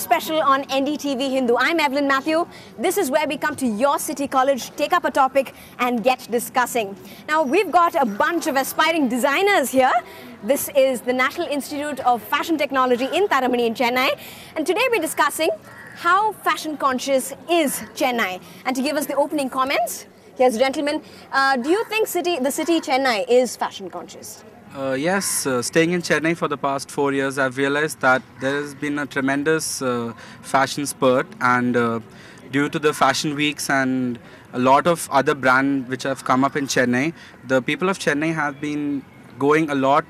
special on Ndtv Hindu. I'm Evelyn Matthew. This is where we come to your city college, take up a topic and get discussing. Now we've got a bunch of aspiring designers here. This is the National Institute of Fashion Technology in Tharamani in Chennai. And today we're discussing how fashion conscious is Chennai. And to give us the opening comments, here's a gentleman. Do you think the city Chennai is fashion conscious? Yes, staying in Chennai for the past 4 years, I've realized that there has been a tremendous fashion spurt, and due to the fashion weeks and a lot of other brands which have come up in Chennai, the people of Chennai have been going a lot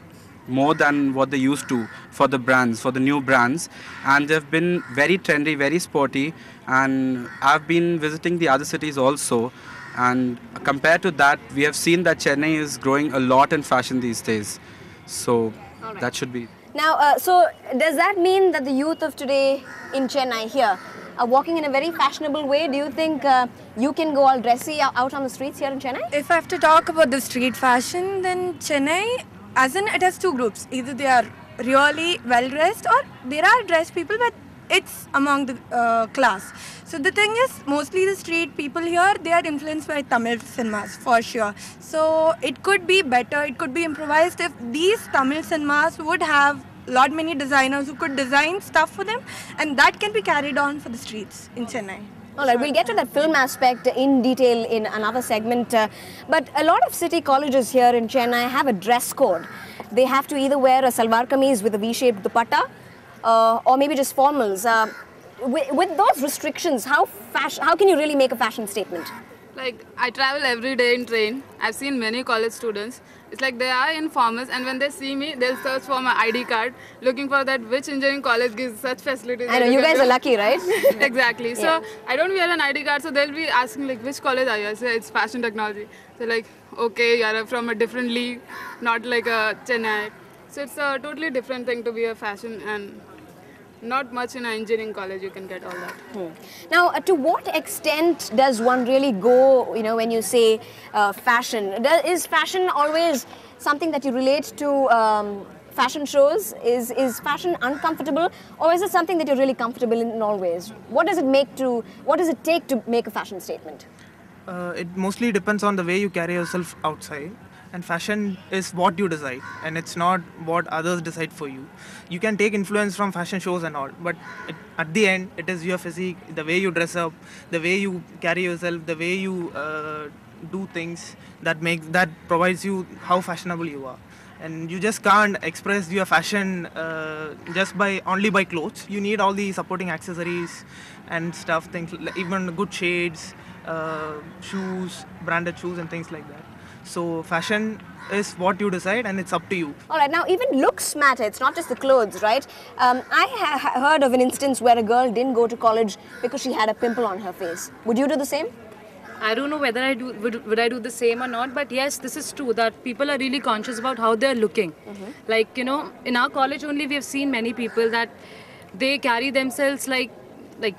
more than what they used to for the brands, for the new brands, and they've been very trendy, very sporty, and I've been visiting the other cities also. And compared to that, we have seen that Chennai is growing a lot in fashion these days. So that should be. Now, so does that mean that the youth of today in Chennai here are walking in a very fashionable way? Do you think you can go all dressy out on the streets here in Chennai? If I have to talk about the street fashion, then Chennai, as in it has two groups. Either they are really well dressed or there are dressed people, but it's among the class. So the thing is, mostly the street people here, they are influenced by Tamil cinemas for sure. So it could be better, it could be improvised if these Tamil cinemas would have many designers who could design stuff for them, and that can be carried on for the streets in Chennai. Alright, we'll get to that film aspect in detail in another segment. But a lot of city colleges here in Chennai have a dress code. They have to either wear a salwar kameez with a V-shaped dupatta, or maybe just formals. With those restrictions, how can you really make a fashion statement? Like, I travel every day in train. I've seen many college students. It's like they are in formals, and when they see me, they'll search for my ID card, looking for that which engineering college gives such facilities. I know, you guys are lucky, right? Exactly. So, yeah. I don't wear an ID card, so they'll be asking, like, which college are you? I say, it's fashion technology. They're like, okay, you're from a different league, not like a Chennai. So, it's a totally different thing to be a fashion, and not much in an engineering college you can get all that. Now, to what extent does one really go, when you say fashion? Is fashion always something that you relate to fashion shows? Is fashion uncomfortable, or is it something that you're really comfortable in all ways? What does it take to make a fashion statement? It mostly depends on the way you carry yourself outside. And fashion is what you decide, and it's not what others decide for you. You can take influence from fashion shows and all, but at the end, it is your physique, the way you dress up, the way you carry yourself, the way you do things that provides you how fashionable you are. And you just can't express your fashion just only by clothes. You need all the supporting accessories and stuff, things even good shades, shoes, branded shoes, and things like that. So fashion is what you decide, and it's up to you. Alright, now even looks matter, it's not just the clothes, right? I heard of an instance where a girl didn't go to college because she had a pimple on her face. Would you do the same? I don't know whether would I do the same or not, but yes, this is true that people are really conscious about how they're looking. Like, in our college only we have seen many people that they carry themselves like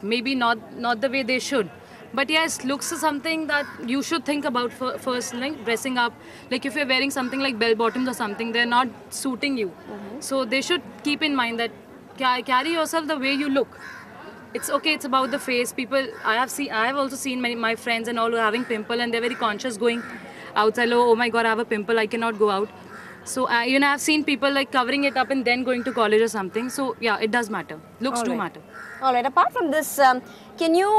maybe not the way they should. But yes, looks is something that you should think about first, like dressing up. Like if you're wearing something like bell bottoms or something, they're not suiting you. So they should keep in mind that carry yourself the way you look. It's okay, it's about the face. People, I have also seen my friends and all who are having pimple, and they're very conscious going outside. Oh my God, I have a pimple, I cannot go out. So I've seen people like covering it up and then going to college or something. So yeah, it does matter. Looks do matter. Alright, apart from this, can you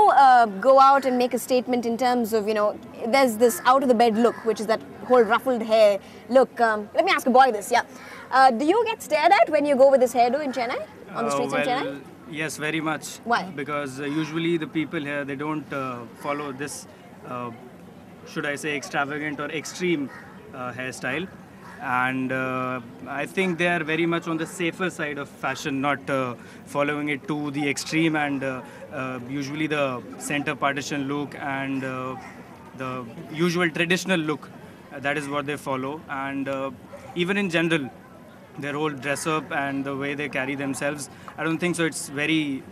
go out and make a statement in terms of, there's this out of the bed look, which is that whole ruffled hair look. Let me ask a boy this, yeah. Do you get stared at when you go with this hairdo in Chennai, on the streets in Chennai? Yes, very much. Why? Because usually the people here, they don't follow this, should I say, extravagant or extreme hairstyle. And I think they are very much on the safer side of fashion, not following it to the extreme, and usually the center partition look and the usual traditional look, that is what they follow. And even in general, their whole dress up and the way they carry themselves, I don't think so it's very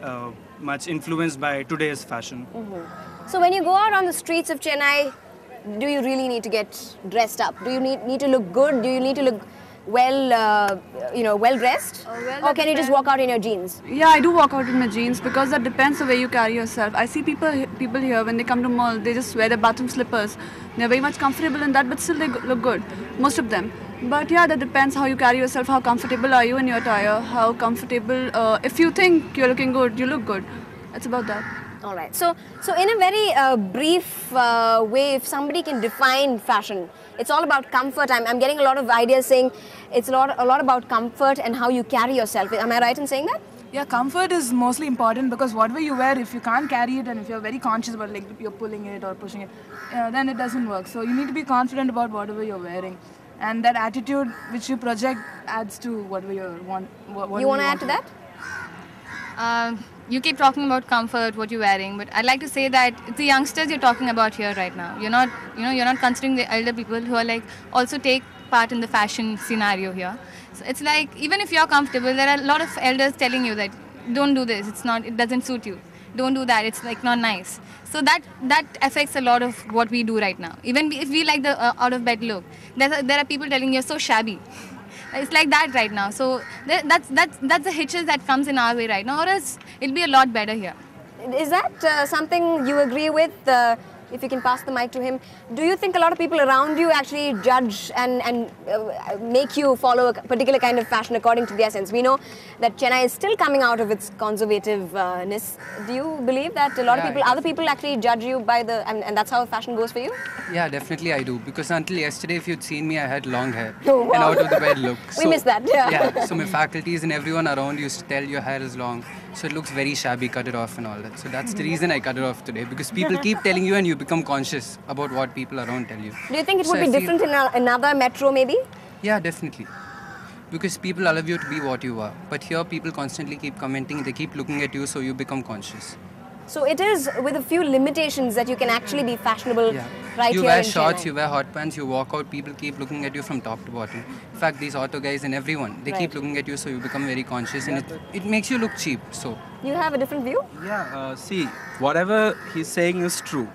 much influenced by today's fashion. So when you go out on the streets of Chennai, do you really need to get dressed up? Do you need to look good? Do you need to look well dressed, or can you just walk out in your jeans? Yeah, I do walk out in my jeans because that depends the way you carry yourself. I see people here when they come to mall, they just wear their bathroom slippers. They're very much comfortable in that, but still they look good, most of them. But yeah, that depends how you carry yourself, how comfortable are you in your attire, how comfortable, if you think you're looking good, you look good. It's about that. All right. So in a very brief way, if somebody can define fashion, it's all about comfort. I'm getting a lot of ideas saying it's a lot about comfort and how you carry yourself. Am I right in saying that? Yeah, comfort is mostly important because whatever you wear, if you can't carry it and if you're very conscious about like you're pulling it or pushing it, then it doesn't work. So you need to be confident about whatever you're wearing. And that attitude which you project adds to whatever you want. You want to add to that? You keep talking about comfort, what you're wearing, but I'd like to say that it's the youngsters you're talking about here right now. You're not considering the elder people who are like also take part in the fashion scenario here. So it's like even if you're comfortable, there are a lot of elders telling you that don't do this. It doesn't suit you. Don't do that. It's like not nice. So that affects a lot of what we do right now. Even if we like the out of bed look, there are people telling you're so shabby. It's like that right now. So that's the hitches that comes in our way right now. Or else it'll be a lot better here. Is that something you agree with? If you can pass the mic to him, do you think a lot of people around you actually judge and make you follow a particular kind of fashion according to their sense? We know that Chennai is still coming out of its conservativeness. Do you believe that a lot of people, other people actually judge you by and that's how fashion goes for you? Yeah, definitely I do. Because until yesterday, if you'd seen me, I had long hair Oh, wow. and out of the bed look. We missed that. Yeah, so my faculties and everyone around used to tell your hair is long. So it looks very shabby, cut it off and all that. So that's the reason I cut it off today. Because people keep telling you and you become conscious about what people around tell you. Do you think it would be different in another metro maybe? Yeah, definitely. Because people allow you to be what you are. But here people constantly keep commenting, they keep looking at you, so you become conscious. So it is with a few limitations that you can actually be fashionable right here in Chennai. You wear shorts, you wear hot pants, you walk out, people keep looking at you from top to bottom. In fact, these auto guys and everyone, they keep looking at you, so you become very conscious and it makes you look cheap. So you have a different view? Yeah, see, whatever he's saying is true.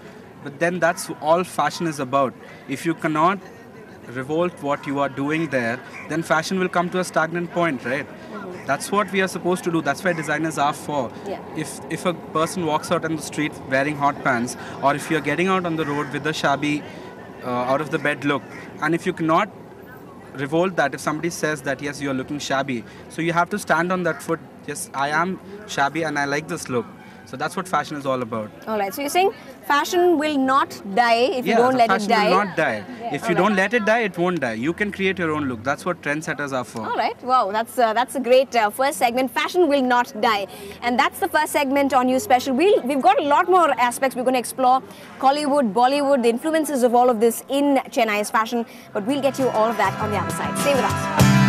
But then that's all fashion is about. If you cannot revolt what you are doing there, then fashion will come to a stagnant point, right? That's what we are supposed to do. That's why designers are for. Yeah. If a person walks out on the street wearing hot pants, or if you're getting out on the road with a shabby, out of the bed look, and if you cannot revolt that, if somebody says that yes, you're looking shabby, so you have to stand on that foot. Yes, I am shabby and I like this look. So that's what fashion is all about. All right. So you're saying fashion will not die if you don't let it die? Fashion will not die. If you don't let it die, it won't die. You can create your own look. That's what trendsetters are for. All right. Wow, that's a great first segment. Fashion will not die. And that's the first segment on You Special. We've got a lot more aspects. We're going to explore Collywood, Bollywood, the influences of all of this in Chennai's fashion. But we'll get you all of that on the other side. Stay with us.